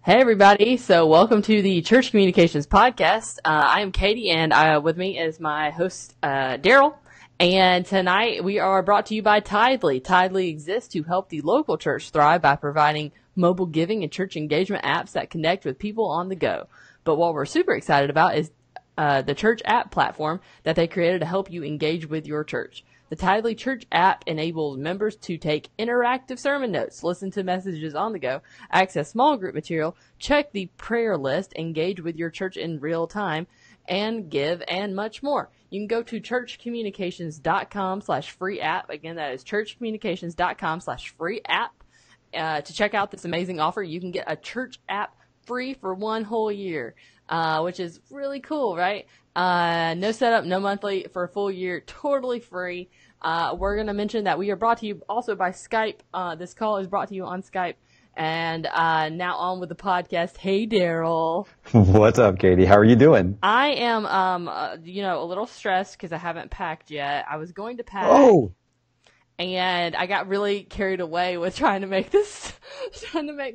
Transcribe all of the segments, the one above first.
Hey everybody, so welcome to the Church Communications Podcast. I am Katie and with me is my host Daryl, and tonight we are brought to you by Tidely. Tidely exists to help the local church thrive by providing mobile giving and church engagement apps that connect with people on the go. But what we're super excited about is the church app platform that they created to help you engage with your church. The Tidely Church app enables members to take interactive sermon notes, listen to messages on the go, access small group material, check the prayer list, engage with your church in real time, and give, and much more. You can go to churchcommunications.com/free app. Again, that is churchcommunications.com/free app to check out this amazing offer. You can get a church app free for 1 whole year, which is really cool, right? No setup, no monthly for a full year, totally free. We're going to mention that we are brought to you also by Skype. This call is brought to you on Skype. And now on with the podcast. Hey, Daryl. What's up, Katie? How are you doing? I am, a little stressed because I haven't packed yet. I was going to pack. Oh. And I got really carried away with trying to make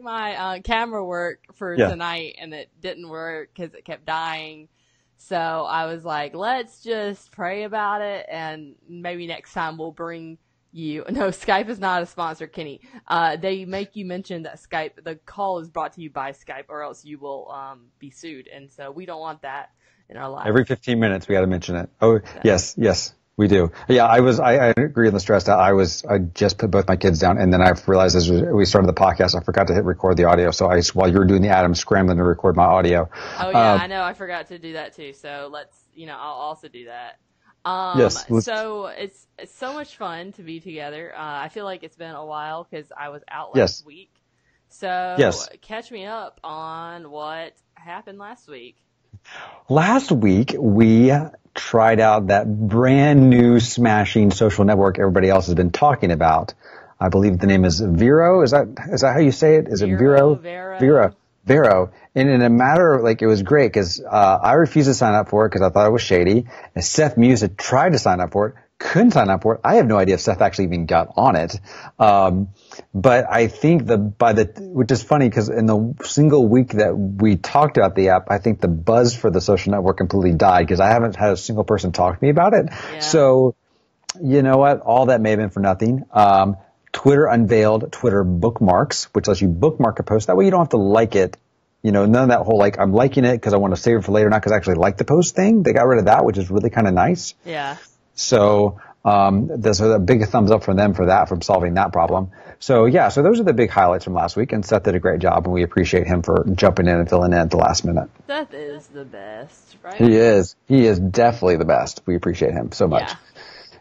my camera work for tonight, and it didn't work because it kept dying. So I was like, let's just pray about it, and maybe next time we'll bring you. No, Skype is not a sponsor, Kenny. They make you mention that the call is brought to you by Skype, or else you will be sued, and so we don't want that in our lives. Every 15 minutes we got to mention it. Oh, so. Yes. We do. Yeah, I agree on the stress out. I just put both my kids down, and then I realized as we started the podcast, I forgot to hit record the audio. So while you were doing the ad, I'm scrambling to record my audio. Oh yeah, I know. I forgot to do that too. So I'll also do that. Yes. So it's so much fun to be together. I feel like it's been a while because I was out last week. So catch me up on what happened last week. Last week, we tried out that brand new smashing social network everybody else has been talking about. I believe the name is Vero. Is that how you say it? Is it Vero? Vero. And in a matter of, it was great because I refused to sign up for it because I thought it was shady. And Seth Muse had tried to sign up for it, couldn't sign up for it. I have no idea if Seth actually even got on it. But I think which is funny because in the single week that we talked about the app, I think the buzz for the social network completely died because I haven't had a single person talk to me about it. Yeah. So, you know what? All that may have been for nothing. Twitter unveiled Twitter bookmarks, which lets you bookmark a post. That way you don't have to like it. None of that whole, I'm liking it because I want to save it for later, not because I actually like the post thing. They got rid of that, which is really kind of nice. Yeah. So, there's a big thumbs up from them from solving that problem. So those are the big highlights from last week, and Seth did a great job, and we appreciate him for jumping in and filling in at the last minute. Seth is the best, right? He is definitely the best. We appreciate him so much.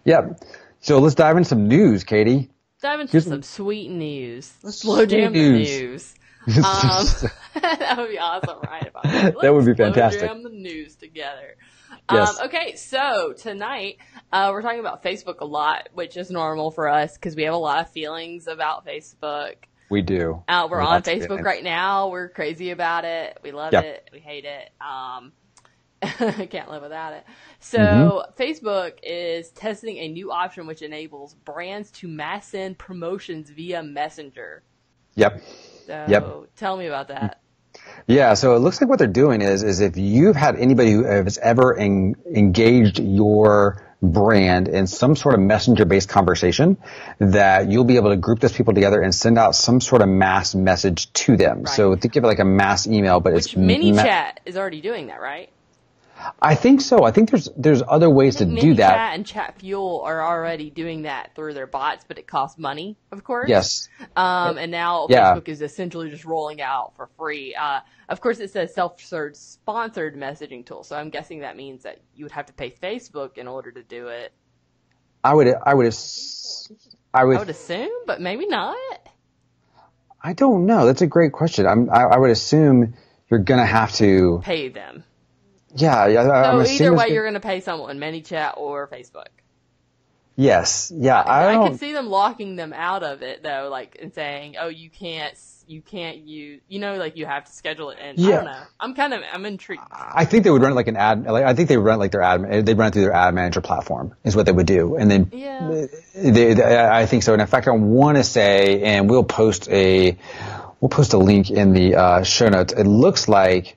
Yeah. Yep. So let's dive into some news, Katie. Dive into some sweet news. Let's slow jam the news. That would be awesome, right? That would be fantastic. Slow jam the news together. Yes. Okay, so tonight we're talking about Facebook a lot, which is normal for us because we have a lot of feelings about Facebook. We do. We're on Facebook right now. We're crazy about it. We love it. We hate it. Can't live without it. So Facebook is testing a new option which enables brands to mass send promotions via Messenger. Yep. So tell me about that. Yeah, so it looks like what they're doing is if you've had anybody who has ever engaged your brand in some sort of messenger-based conversation, that you'll be able to group those people together and send out some sort of mass message to them. Right. So think of it like a mass email, but it's ManyChat is already doing that, right? I think so. I think there's other ways to do that. ManyChat and ChatFuel are already doing that through their bots, but it costs money, of course. Yes. And now Facebook is essentially just rolling out for free. Of course, it says self-serve sponsored messaging tool, so I'm guessing that means that you would have to pay Facebook in order to do it. I would assume, but maybe not. I don't know. That's a great question. I would assume you're gonna have to pay them. Yeah. So either way, you're going to pay someone, ManyChat or Facebook. Yes. Yeah. I can see them locking them out of it though, and saying, "Oh, you can't use, you have to schedule it." And I don't know. I'm intrigued. I think they would run it like an ad. I think they run it they run it through their ad manager platform is what they would do, and then I think so. And in fact, I want to say, and we'll post a we'll post a link in the show notes. It looks like,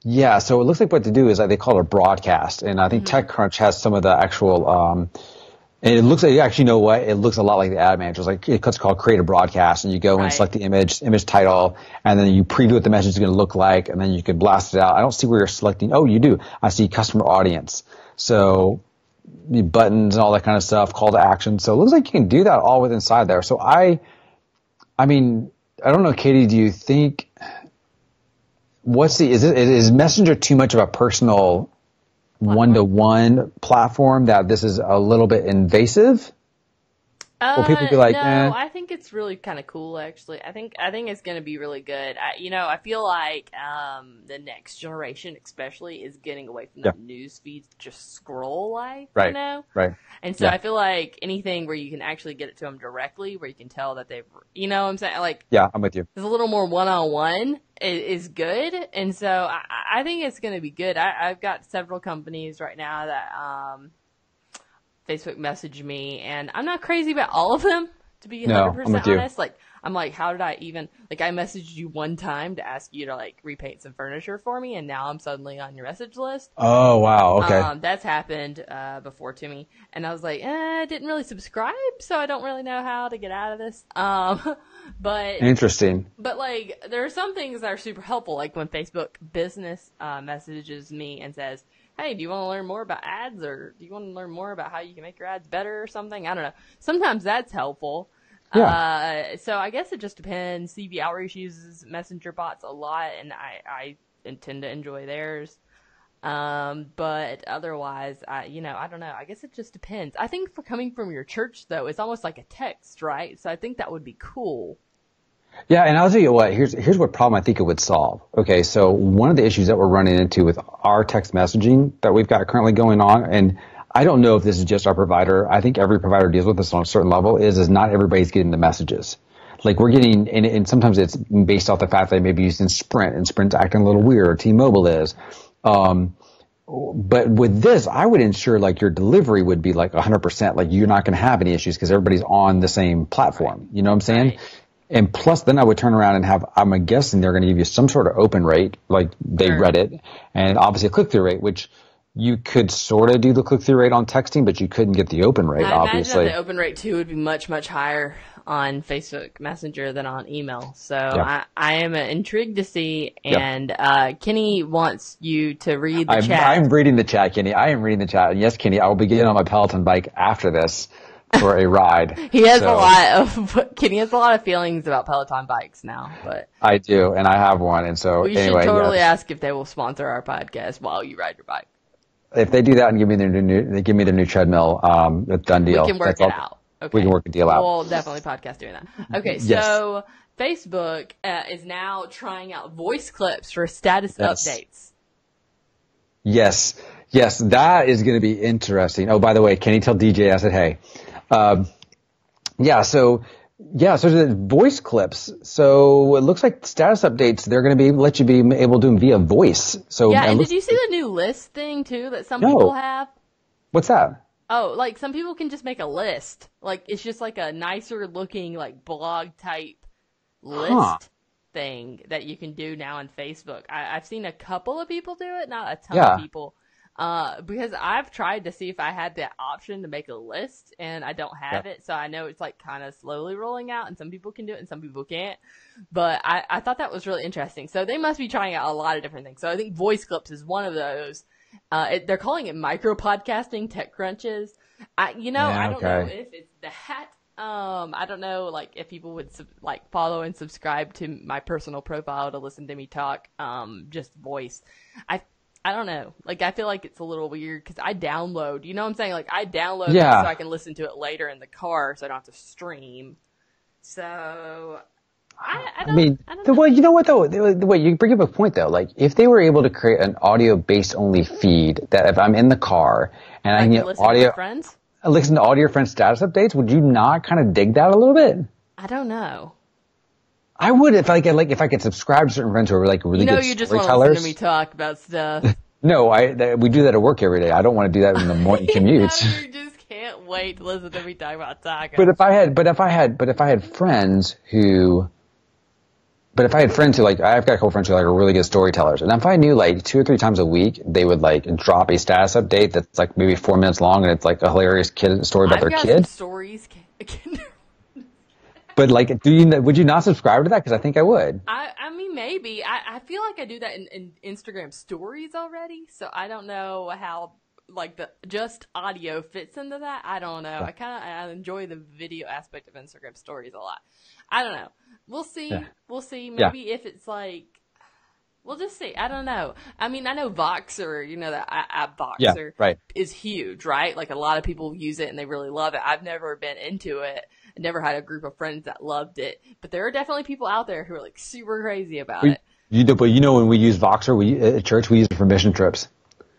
yeah, so it looks like what to do is they call it a broadcast. And I think TechCrunch has some of the actual, and it looks like, actually, you know what? It looks a lot like the ad manager. It's like, it's called create a broadcast, and you go and select the image title, and then you preview what the message is going to look like, and then you can blast it out. I don't see where you're selecting. Oh, you do. I see customer audience. So the buttons and all that kind of stuff, call to action. So it looks like you can do that all within inside there. So I mean, I don't know, Katie, do you think, is Messenger too much of a personal one-to-one platform that this is a little bit invasive? Will people be like, no, I think it's really kind of cool, actually. I think it's going to be really good. I feel like the next generation, especially, is getting away from the news feeds, just scroll life, right, you know? Right. And so I feel like anything where you can actually get it to them directly, where you can tell that they've, you know what I'm saying? Like, yeah, I'm with you. There's a little more one-on-one is good. And so I think it's going to be good. I've got several companies right now that Facebook message me, and I'm not crazy about all of them, to be 100% honest. Like, I'm like, how did I even, like, I messaged you one time to ask you to, like, repaint some furniture for me, and now I'm suddenly on your message list. Oh, wow, okay. That's happened before to me, and I was like, I didn't really subscribe, so I don't really know how to get out of this. But interesting. But, like, there are some things that are super helpful, like when Facebook business messages me and says, hey, do you want to learn more about ads, or do you want to learn more about how you can make your ads better or something? I don't know. Sometimes that's helpful. Yeah. So I guess it just depends. CV Outreach uses Messenger bots a lot, and I tend to enjoy theirs. But otherwise, I don't know. I guess it just depends. I think for coming from your church, though, it's almost like a text, right? So I think that would be cool. Yeah, and I'll tell you what, here's what problem I think it would solve. Okay, so one of the issues that we're running into with our text messaging that we've got currently going on, and I don't know if this is just our provider, I think every provider deals with this on a certain level, is not everybody's getting the messages. Like we're getting, and sometimes it's based off the fact that they may be using Sprint, and Sprint's acting a little weird, or T-Mobile is. But with this, I would ensure like your delivery would be like 100%, like you're not going to have any issues because everybody's on the same platform. You know what I'm saying? Right. And plus, then I would turn around and have, I'm guessing they're going to give you some sort of open rate, like they read it, and obviously a click-through rate, which you could sort of do the click-through rate on texting, but you couldn't get the open rate, obviously. I imagine the open rate, too, would be much, much higher on Facebook Messenger than on email. So I am intrigued to see, and Kenny wants you to read the chat. I'm reading the chat, Kenny. I am reading the chat. And yes, Kenny, I will be getting on my Peloton bike after this for a ride. Kenny has a lot of feelings about Peloton bikes now, but I do, and I have one, and so we should totally ask if they will sponsor our podcast while you ride your bike. If they do that and give me their new treadmill, it's done deal. We can work it out. Okay. We can work a deal out. We'll definitely podcast doing that. Okay, so Facebook is now trying out voice clips for status updates. Yes, that is going to be interesting. Oh, by the way, can you tell DJ I said hey? So the voice clips. So it looks like status updates, they're going to let you be able to do them via voice. So and did you see the new list thing too that some people have? What's that? Oh, like some people can just make a list. Like it's just like a nicer looking like blog type list thing that you can do now on Facebook. I've seen a couple of people do it, not a ton of people. Because I've tried to see if I had that option to make a list, and I don't have it, so I know it's like kind of slowly rolling out, and some people can do it and some people can't. But I thought that was really interesting. So they must be trying out a lot of different things. So I think voice clips is one of those. They're calling it micro podcasting, tech crunches. I don't know if it's that. I don't know, like, if people would, follow and subscribe to my personal profile to listen to me talk, just voice. I don't know. Like, I feel like it's a little weird because I download, you know what I'm saying? Like, I download it so I can listen to it later in the car so I don't have to stream. So, I don't know. Well, you know what, though? Wait, you bring up a point, though. Like, if they were able to create an audio-based only feed that if I'm in the car and I can get audio... to friends? Listen to all your friends' status updates, would you not kind of dig that a little bit? I don't know. I would if I could subscribe to certain friends who are like really good storytellers. You just want to listen to me talk about stuff. No, we do that at work every day. I don't want to do that in the morning commutes. You just can't wait to listen to me talk about tacos. But if I had friends who But if I had friends who I've got a couple friends who are really good storytellers, and if I knew 2 or 3 times a week they would drop a status update that's maybe 4 minutes long, and it's a hilarious story about their I've got kid. some stories. But would you not subscribe to that? Because I think I would. I mean, maybe. I feel like I do that in Instagram stories already, so I don't know how the just audio fits into that. I don't know. Yeah. I enjoy the video aspect of Instagram stories a lot. I don't know. We'll see. Yeah. We'll see. Maybe if it's we'll just see. I don't know. I mean, I know Voxer, that app Voxer is huge, right? A lot of people use it and they really love it. I've never been into it. I never had a group of friends that loved it. But there are definitely people out there who are super crazy about it. But when we use Voxer, at church, we use it for mission trips.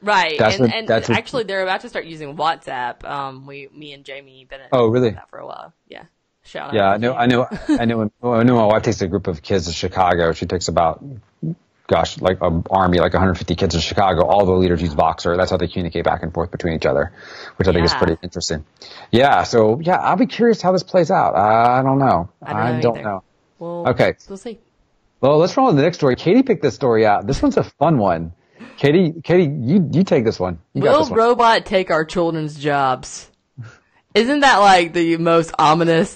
Right. Actually, they're about to start using WhatsApp. Me and Jamie been really? that for a while. Yeah. Shout out. Yeah, I know. I know my wife takes a group of kids to Chicago. She takes about, an army, 150 kids in Chicago. All the leaders use Voxer. That's how they communicate back and forth between each other, which I think is pretty interesting. Yeah. So I'll be curious how this plays out. I don't know. I don't know. Well, okay. We'll see. Well, let's roll on to the next story. Katie picked this story out. This one's a fun one. Katie, you take this one. Will robot take our children's jobs? Isn't that the most ominous,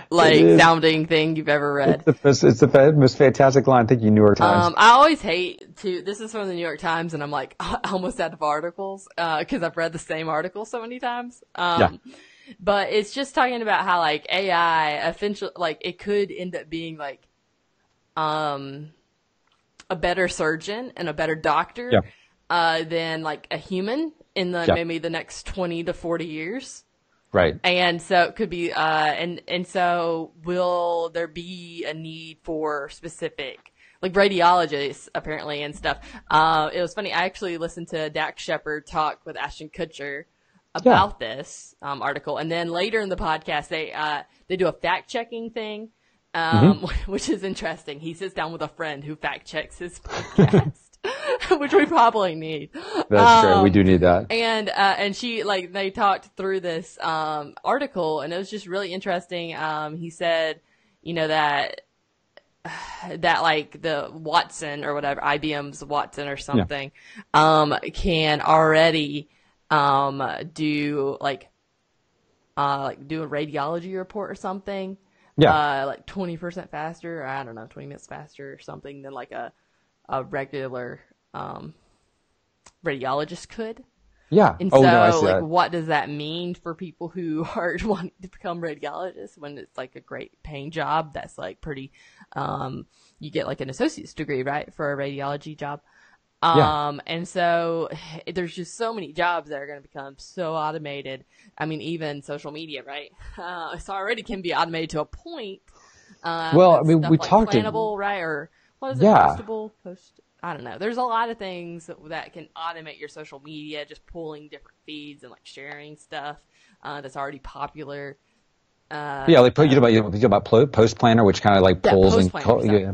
sounding thing you've ever read? It's the most fantastic line. I think you New York Times. I always hate to. This is from the New York Times, and I'm almost out of articles because I've read the same article so many times. But it's just talking about how AI eventually it could end up being a better surgeon and a better doctor than a human in maybe the next 20 to 40 years. Right. And so it could be, and so will there be a need for specific, radiologists apparently and stuff. It was funny. I actually listened to Dax Shepard talk with Ashton Kutcher about this, article. And then later in the podcast, they do a fact checking thing, which is interesting. He sits down with a friend who fact checks his podcast. Which we probably need. That's true. We do need that. And she, they talked through this, article, and it was just really interesting. He said, that the Watson or whatever, IBM's Watson or something, can already, do do a radiology report or something. 20% faster, I don't know, 20 minutes faster or something than a regular radiologist could. Yeah. And so, what does that mean for people who are wanting to become radiologists when it's a great paying job that's pretty, you get an associate's degree, right, for a radiology job. And so there's just so many jobs that are going to become so automated. I mean, even social media, right? It already can be automated to a point. We talked plannable, right? Or what is it? Postable? I don't know. There's a lot of things that can automate your social media, just pulling different feeds and sharing stuff that's already popular. You talk about Post Planner, which kind of pulls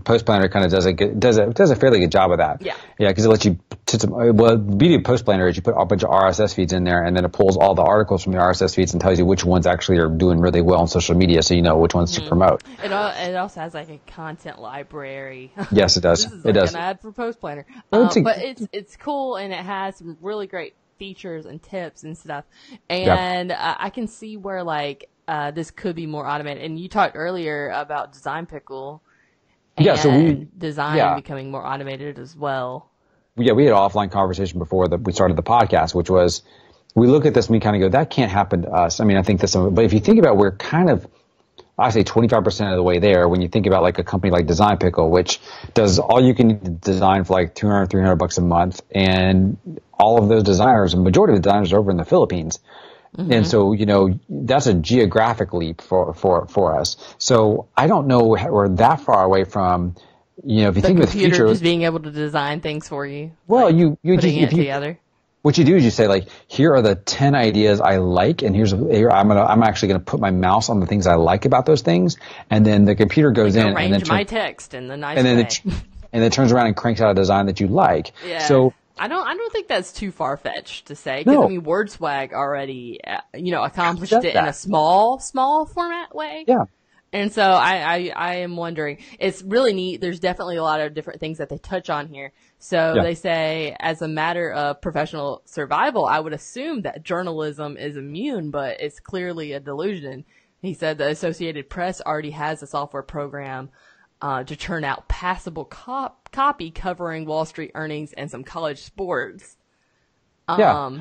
Post Planner kind of does a fairly good job of that. Yeah, because it lets you. The beauty of Post Planner is you put a bunch of RSS feeds in there, and then it pulls all the articles from the RSS feeds and tells you which ones actually are doing really well on social media, so you know which ones to promote. It also has a content library. Yes, it does. This is an ad for Post Planner, but it's cool, and it has some really great features and tips and stuff. And I can see where this could be more automated. And you talked earlier about Design Pickle and design becoming more automated as well. Yeah, we had an offline conversation before that we started the podcast, which was we look at this and we kind of go, that can't happen to us. I mean, I think this, but if you think about, we're kind of, I say 25% of the way there when you think about a company like Design Pickle, which does all you can design for $200, $300 a month. And all of those designers, a majority of the designers are over in the Philippines. Mm-hmm. And so, that's a geographic leap for us. So I don't know we're that far away from, if you think of the future, just being able to design things for you. Well, you putting it together. What you do is you say here are the 10 ideas I like, and I'm actually gonna put my mouse on the things I like about those things, and then the computer goes in and then my text in the nice and then way. And then turns around and cranks out a design that you like. Yeah. So I don't think that's too far fetched to say, because WordSwag already accomplished it in a small format way. Yeah. And so I am wondering, it's really neat. There's definitely a lot of different things that they touch on here. So Yeah. they say, as a matter of professional survival, I would assume that journalism is immune, but it's clearly a delusion. He said the Associated Press already has a software program to churn out passable copy covering Wall Street earnings and some college sports. Yeah.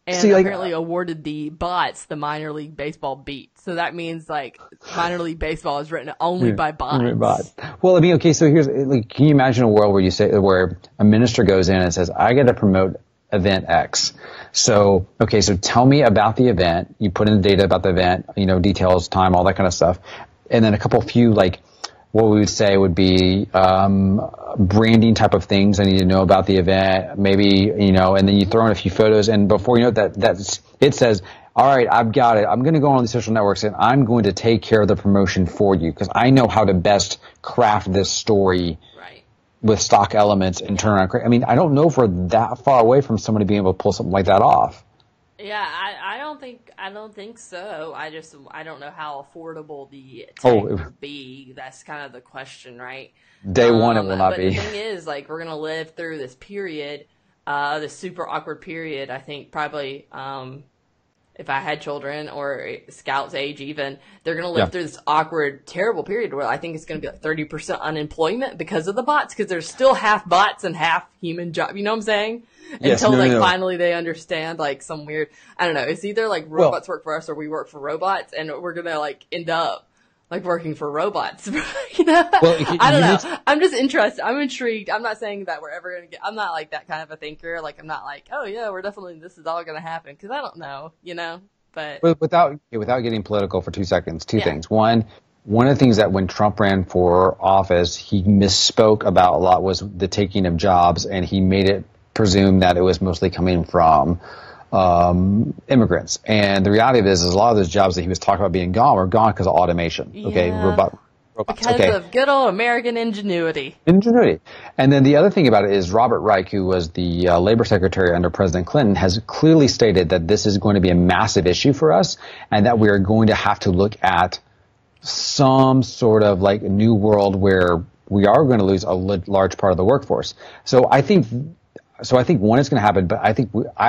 And See, like, apparently awarded the bots the minor league baseball beat. So that means like minor league baseball is written only by bots. Well, I mean, okay, so here's, like, can you imagine a world where a minister goes in and says, I got to promote event X. So, okay, so tell me about the event. You put in the data about the event, details, time, all that kind of stuff. And then a few, like, what we would say would be branding type of things I need to know about the event, maybe, and then you throw in a few photos, and before you know it, it says, all right, I've got it. I'm going to go on these social networks, and I'm going to take care of the promotion for you because I know how to best craft this story with stock elements and turn around. I mean, I don't know if we're that far away from somebody being able to pull something like that off. Yeah, I don't think so. I don't know how affordable the tech would be. That's kind of the question, right? Day one, it will not be. But the thing is, like, we're gonna live through this period, this super awkward period. I think probably, if I had children or Scout's age even, they're gonna live through this awkward, terrible period where I think it's gonna be like 30% unemployment because of the bots, because there's still half bots and half human job. You know what I'm saying? Yes, Until finally they understand like some weird, I don't know, it's either like robots work for us or we work for robots, and we're gonna like end up like working for robots. Well, I don't know. I'm just interested. I'm intrigued. I'm not saying that we're ever gonna I'm not like that kind of a thinker. Like, I'm not like, oh yeah, this is all gonna happen, because I don't know, but without getting political for 2 seconds, two things. One of the things that when Trump ran for office, he misspoke about a lot was the taking of jobs, and he made it presume that it was mostly coming from immigrants. And the reality of it is a lot of those jobs that he was talking about being gone were gone because of automation. Okay, robots. Because of good old American ingenuity. And then the other thing about it is Robert Reich, who was the labor secretary under President Clinton, has clearly stated that this is going to be a massive issue for us, and that we are going to have to look at some sort of like new world where we are going to lose a large part of the workforce. So I think one, it's going to happen, but I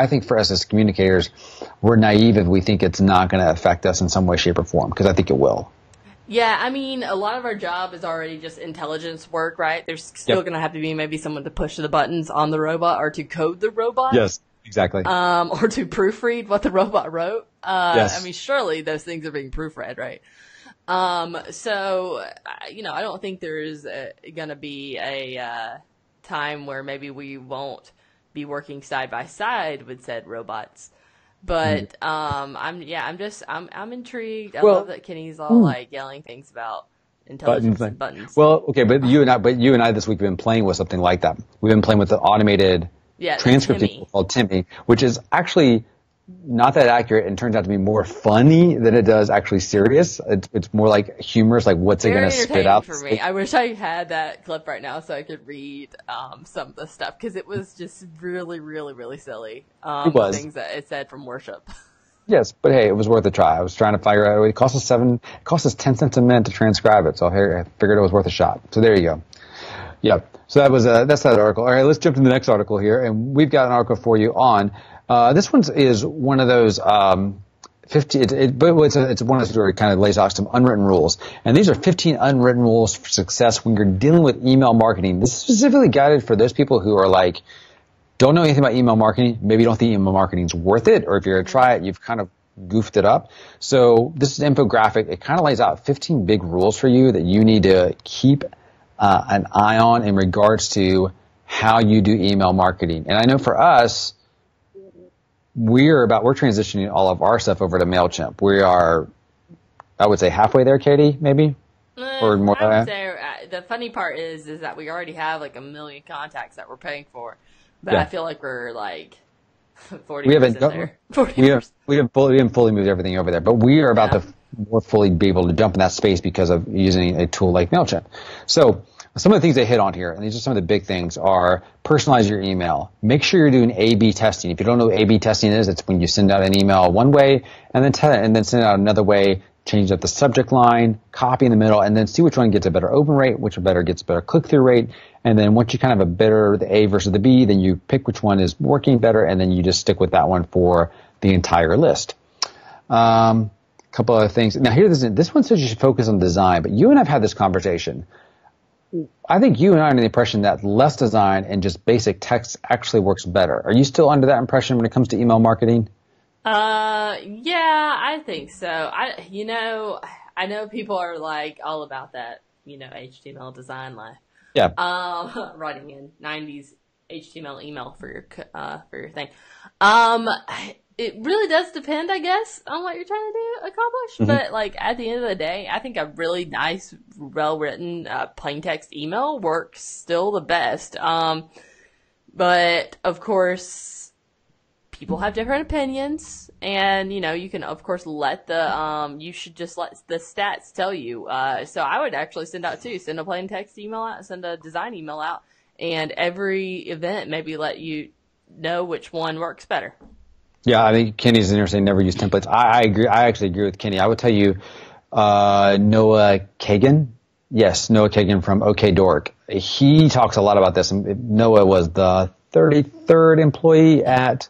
think for us as communicators, we're naive if we think it's not going to affect us in some way, shape, or form, because I think it will. Yeah, I mean, a lot of our job is already just intelligence work, right? There's still going to have to be maybe someone to push the buttons on the robot or to code the robot. Yes, exactly. Or to proofread what the robot wrote. Yes. I mean, surely those things are being proofread, right? So, I don't think there's going to be a time where maybe we won't be working side by side with said robots. But I'm intrigued. I love that Kenny's all like yelling things about intelligence and buttons. Well, okay, but you and I this week have been playing with something like that. We've been playing with the automated transcripting called Timmy, which is actually not that accurate and turns out to be more funny than it does actually serious. It's more like humorous, like what's it going to spit out? For me. I wish I had that clip right now so I could read some of the stuff, because it was just really, really, really silly. It was. Things that it said from worship. Yes, but hey, it was worth a try. I was trying to figure out, it cost us 10 cents a minute to transcribe it, so I figured it was worth a shot. So there you go. Yeah. So that's that article. All right, let's jump to the next article here, and we've got an article for you on this one is one of those 50. It's one of those where it kind of lays out some unwritten rules, and these are 15 unwritten rules for success when you're dealing with email marketing. This is specifically guided for those people who are like, don't know anything about email marketing. Maybe you don't think email marketing is worth it, or if you're gonna try it, you've kind of goofed it up. So this is an infographic. It kind of lays out 15 big rules for you that you need to keep an eye on in regards to how you do email marketing. And I know for us, we're transitioning all of our stuff over to MailChimp. We are, I would say, halfway there, Katie, maybe? Or more. I would say the funny part is that we already have like 1 million contacts that we're paying for. But I feel like we're like 40% there. 40%. We haven't fully moved everything over there, but we are about to more fully be able to jump in that space because of using a tool like MailChimp. So some of the things they hit on here, and these are some of the big things, are personalize your email. Make sure you're doing A/B testing. If you don't know what A/B testing is, it's when you send out an email one way and then send it out another way change up the subject line, copy in the middle, and then see which one gets a better open rate, which better gets a better click-through rate. And then once you kind of have a better, the A versus the B, then you pick which one is working better, and then you just stick with that one for the entire list. Couple other things. Now here, this one says you should focus on design, but you and I have had this conversation. I think you and I are under the impression that less design and just basic text actually works better. Are you still under that impression when it comes to email marketing? Yeah, I think so. I know people are like all about that, HTML design life. Yeah. Writing in 90s HTML email for your thing. It really does depend, I guess, on what you're trying to accomplish. Mm-hmm. But like at the end of the day, I think a really nice, well-written, plain text email works still the best. But of course, people have different opinions, and you can of course let you should just let the stats tell you. So I would actually send a plain text email out, send a design email out, and every event maybe let you know which one works better. Yeah, I think Kenny's in there saying never use templates. I agree. I actually agree with Kenny. I would tell you, Noah Kagan. Yes, Noah Kagan from OK Dork. He talks a lot about this. Noah was the 33rd employee at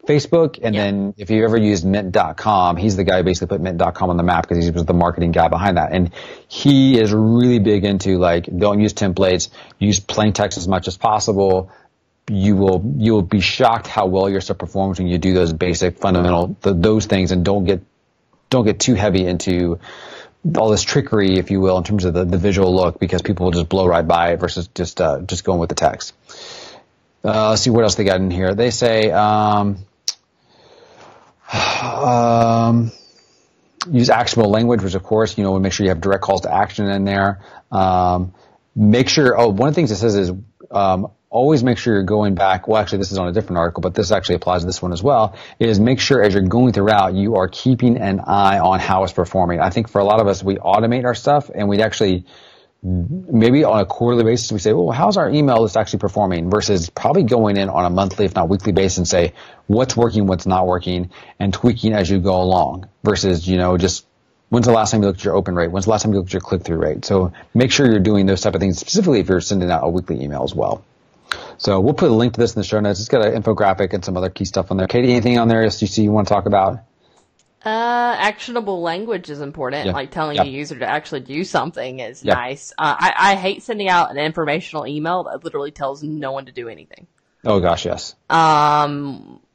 Facebook. And then if you ever used Mint.com, he's the guy who basically put Mint.com on the map because he was the marketing guy behind that. And he is really big into don't use templates, use plain text as much as possible. You will be shocked how well your stuff performs when you do those basic fundamental those things, and don't get too heavy into all this trickery, if you will, in terms of the visual look, because people will just blow right by it versus just going with the text. Let's see what else they got in here. They say use actionable language, which of course make sure you have direct calls to action in there. Make sure. One of the things it says is always make sure you're going back. Well, actually, this is on a different article, but this actually applies to this one as well, is make sure as you're going throughout, you are keeping an eye on how it's performing. I think for a lot of us, we automate our stuff, and we'd actually, maybe on a quarterly basis, we say, well, how's our email list actually performing, versus probably going in on a monthly, if not weekly basis, and say what's working, what's not working, and tweaking as you go along, versus, just when's the last time you looked at your open rate? When's the last time you looked at your click-through rate? So make sure you're doing those type of things, specifically if you're sending out a weekly email as well. So we'll put a link to this in the show notes. It's got an infographic and some other key stuff on there. Katie, anything on there you want to talk about? Actionable language is important. Like telling a user to actually do something is nice. I hate sending out an informational email that literally tells no one to do anything. Oh gosh, yes.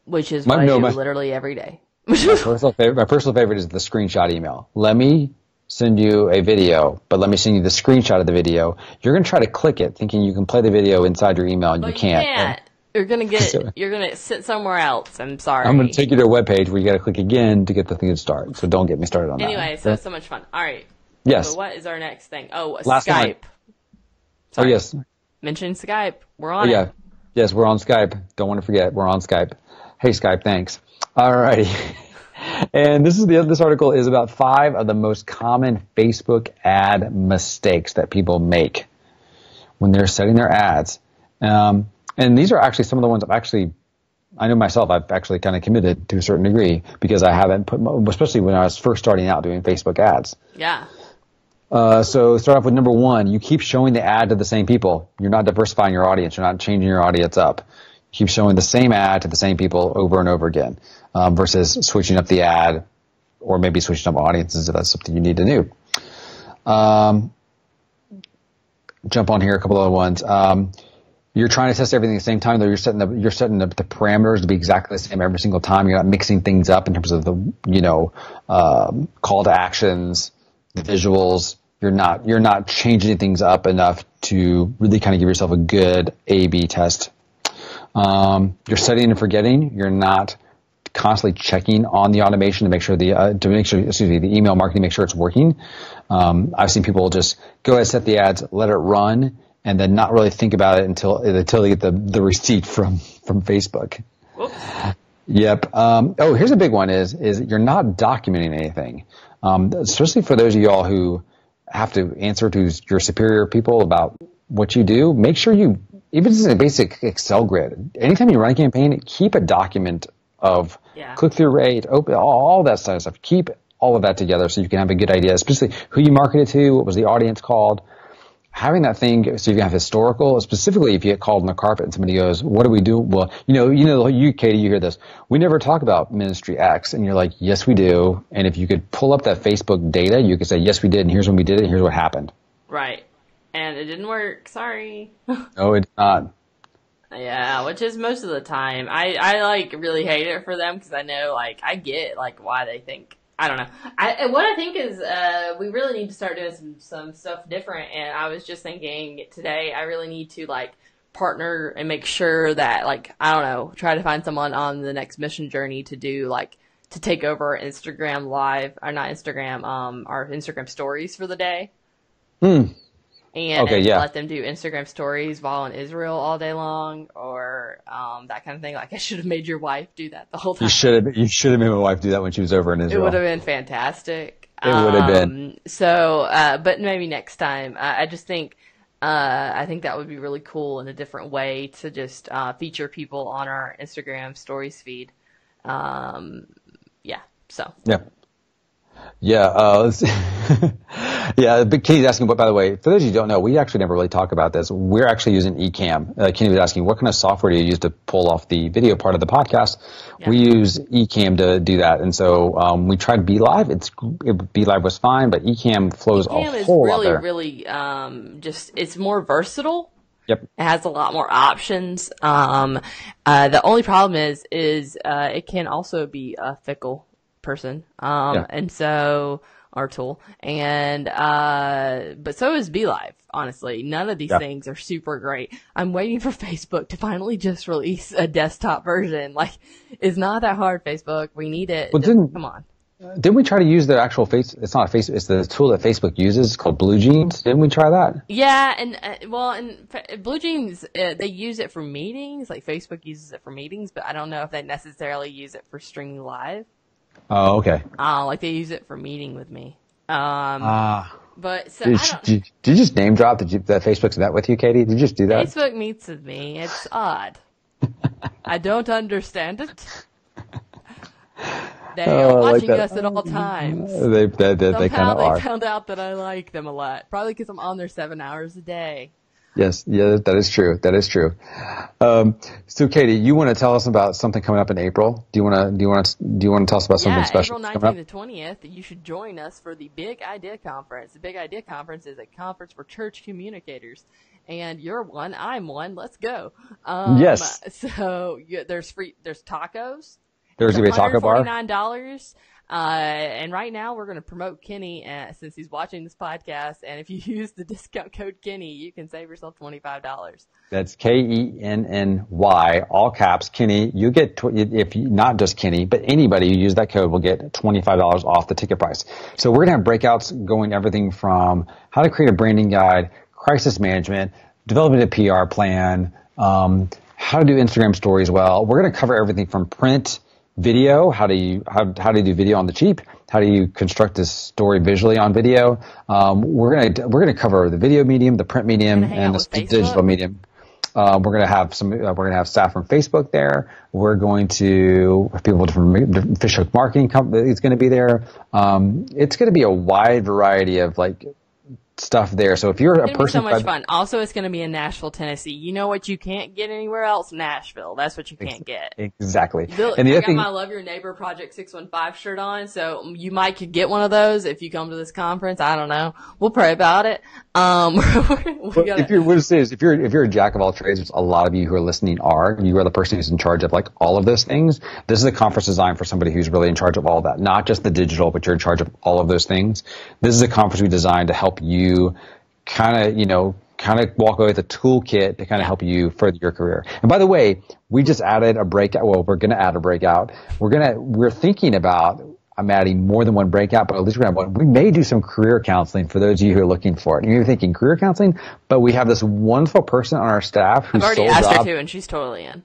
Which is what I do literally every day. My personal favorite is the screenshot email. Let me send you a video, but let me send you the screenshot of the video. You're going to try to click it thinking you can play the video inside your email, and you can't. You're going to sit somewhere else. I'm sorry. I'm going to take you to a web page where you got to click again to get the thing to start. So don't get me started on that. Anyway, so it's so much fun. All right. Yes. So what is our next thing? Oh, Last Skype. Night. Oh, yes. Mention Skype. We're on it. Yes, we're on Skype. Don't want to forget. We're on Skype. Hey, Skype, thanks. All righty. And this article is about 5 of the most common Facebook ad mistakes that people make when they're setting their ads. And these are actually some of the ones I know myself, I've actually kind of committed to a certain degree, because I haven't especially when I was first starting out doing Facebook ads. Yeah. So start off with number 1. You keep showing the ad to the same people. You're not diversifying your audience. You're not changing your audience up. Keep showing the same ad to the same people over and over again, versus switching up the ad, or maybe switching up audiences if that's something you need to do. Jump on here, a couple other ones. You're trying to test everything at the same time, though you're setting the parameters to be exactly the same every single time. You're not mixing things up in terms of the call to actions, the visuals. You're not changing things up enough to really kind of give yourself a good A/B test. You're setting and forgetting. You're not constantly checking on the automation to make sure the email marketing, make sure it's working. I've seen people just go ahead, set the ads, let it run, and then not really think about it until they get the receipt from Facebook. Whoops. Yep. Here's a big one is you're not documenting anything. Especially for those of y'all who have to answer to your superior people about what you do. Make sure even just a basic Excel grid, anytime you run a campaign, keep a document of click-through rate, all that kind of stuff. Keep all of that together so you can have a good idea, especially who you marketed to, what was the audience called. Having that thing so you can have historical, specifically if you get called on the carpet and somebody goes, what do we do? Well, you, Katie, you hear this. We never talk about Ministry X. And you're like, yes, we do. And if you could pull up that Facebook data, you could say, yes, we did. And here's when we did it. And here's what happened. Right. And it didn't work. Sorry. No, it did not. Yeah, which is most of the time. I like really hate it for them because I know like I get like why they think. I don't know. What I think is we really need to start doing some stuff different. And I was just thinking today I really need to like partner and make sure that like I don't know, try to find someone on the next mission journey to do like to take over Instagram Live or not Instagram our Instagram stories for the day. And let them do Instagram stories while in Israel all day long, or that kind of thing. Like I should have made your wife do that the whole time. You should have made my wife do that when she was over in Israel. It would have been fantastic. It would have been. So, but maybe next time. I just think I think that would be really cool in a different way to just feature people on our Instagram stories feed. Yeah, but Kenny's asking, by the way, for those of you who don't know, we actually never really talk about this. We're actually using Ecamm. Kenny was asking, what kind of software do you use to pull off the video part of the podcast? Yeah. We use Ecamm to do that. And so we tried BeLive. BeLive was fine, but Ecamm flows a whole lot better. Really, it's more versatile. Yep. It has a lot more options. The only problem is it can also be a fickle person. And so, our tool. And, but so is BeLive, honestly. None of these things are super great. I'm waiting for Facebook to finally just release a desktop version. Like, it's not that hard, Facebook. We need it. Well, come on. Didn't we try to use the actual it's not a Facebook, it's the tool that Facebook uses. It's called Blue Jeans. Didn't we try that? Yeah. And Blue Jeans, they use it for meetings. Like Facebook uses it for meetings, but I don't know if they necessarily use it for streaming live. Oh, okay. Like they use it for meeting with me. But so did you just name drop that Facebook's met with you, Katie? Did you just do that? Facebook meets with me. It's odd. I don't understand it. They are watching us at all times. They kind of are. They found out that I like them a lot. Probably because I'm on there 7 hours a day. Yes, yeah, that is true. That is true. So, Katie, you want to tell us about something coming up in April? Do you want to tell us about something special? April 19th to 20th. You should join us for the Big Idea Conference. The Big Idea Conference is a conference for church communicators, and you're one. I'm one. Let's go. Yes. So there's tacos. There's going to be a taco bar. $49. And right now we're going to promote Kenny since he's watching this podcast. And if you use the discount code Kenny, you can save yourself $25. That's Kenny, all caps, Kenny. You get, not just Kenny, but anybody who uses that code will get $25 off the ticket price. So we're going to have breakouts going everything from how to create a branding guide, crisis management, developing a PR plan, how to do Instagram stories well. We're going to cover everything from print, video, how do you do video on the cheap? How do you construct this story visually on video? We're gonna cover the video medium, the print medium, and the digital medium. We're gonna have staff from Facebook there. We're going to have people from Fishhook Marketing Company. It's going to be there. It's going to be a wide variety of stuff there. So if you're a person, it's so much fun. Also, it's going to be in Nashville, Tennessee. You know what you can't get anywhere else? Nashville. That's what you can't get. Exactly. And the other thing, I got my Love Your Neighbor Project 615 shirt on, so you might could get one of those if you come to this conference. I don't know. We'll pray about it. If you're a jack of all trades, which a lot of you who are listening are, you are the person who's in charge of all of those things. This is a conference designed for somebody who's really in charge of all of that, not just the digital, but you're in charge of all of those things. This is a conference we designed to help you kind of walk away with a toolkit to kind of help you further your career. And by the way, we just added a breakout. Well, we're going to add a breakout. We're thinking about, I'm adding more than one breakout, but at least we're going to have one. We may do some career counseling for those of you who are looking for it. And you're thinking career counseling, but we have this wonderful person on our staff who's I've already asked her to, and she's totally in.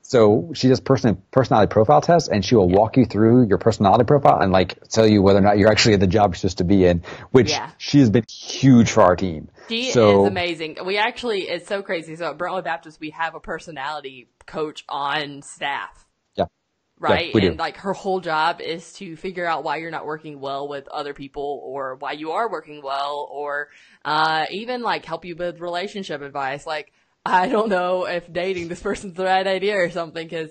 So she does personality profile tests, and she will walk you through your personality profile and tell you whether or not you're actually in the job you're supposed to be in, which she has been huge for our team. She is amazing. It's so crazy. So at Brentwood Baptist, we have a personality coach on staff. Yeah. right? Yeah, we And do. like her whole job is to figure out why you're not working well with other people or why you are working well or even like help you with relationship advice. Like, I don't know if dating this person's the right idea or something because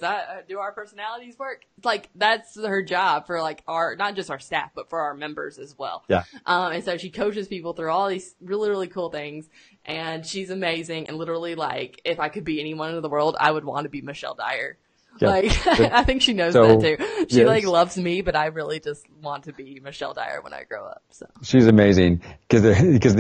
do our personalities work? Like, that's her job for like not just our staff, but for our members as well. Yeah. And so she coaches people through all these really, really cool things. And she's amazing. And literally, like, if I could be anyone in the world, I would want to be Michelle Dyer. Yeah. Like, I think she knows that too. She like loves me, but I really just want to be Michelle Dyer when I grow up. So she's amazing because here's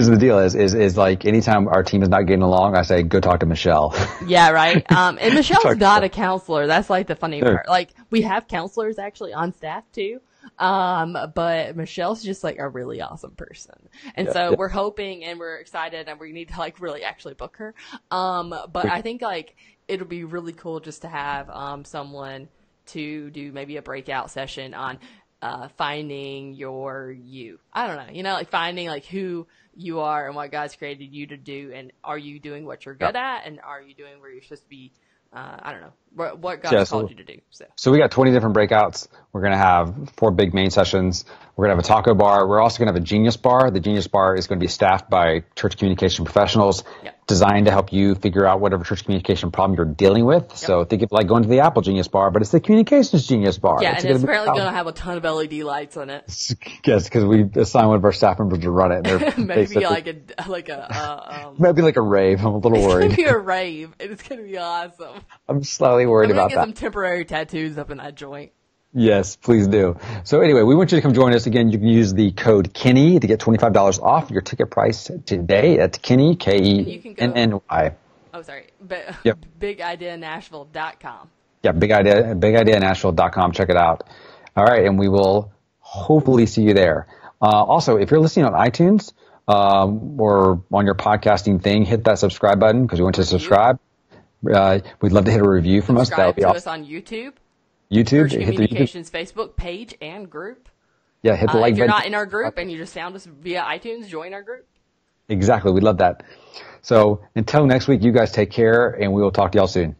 the deal is like anytime our team is not getting along, I say go talk to Michelle. Yeah, right. And Michelle's not a counselor. That's like the funny part. Like we have counselors actually on staff too. But Michelle's just like a really awesome person. And so we're hoping and we're excited and we need to like really actually book her. But I think like it'll be really cool just to have, someone to do maybe a breakout session on, finding your you. I don't know, you know, like finding like who you are and what God's created you to do. And are you doing what you're good at? And are you doing where you're supposed to be? I don't know what God called you to do. So we got 20 different breakouts. We're going to have 4 big main sessions. We're going to have a taco bar. We're also going to have a Genius Bar. The Genius Bar is going to be staffed by church communication professionals designed to help you figure out whatever church communication problem you're dealing with. So think of like going to the Apple Genius Bar, but it's the Communications Genius Bar. Yeah, and it's apparently going to have a ton of LED lights on it. Yes, because we assigned one of our staff members to run it. Maybe maybe like a rave. I'm a little worried. It's going to be a rave. It's going to be awesome. I'm slightly worried about that. I'm going to get some temporary tattoos up in that joint. Yes, please do. So anyway, we want you to come join us. Again, you can use the code Kenny to get $25 off your ticket price today at Kenny, Kenny. Oh, sorry. BigIdeaNashville.com. Yeah, BigIdeaNashville.com. Check it out. All right, and we will hopefully see you there. Also, if you're listening on iTunes or on your podcasting thing, hit that subscribe button because we want you to subscribe. We'd love to hit a review from us. That would be awesome. Subscribe to us on YouTube. YouTube, Church Communications Facebook page and group. Yeah, hit the like button. If you're not in our group and you just found us via iTunes, join our group. Exactly. We'd love that. So until next week, you guys take care and we will talk to y'all soon.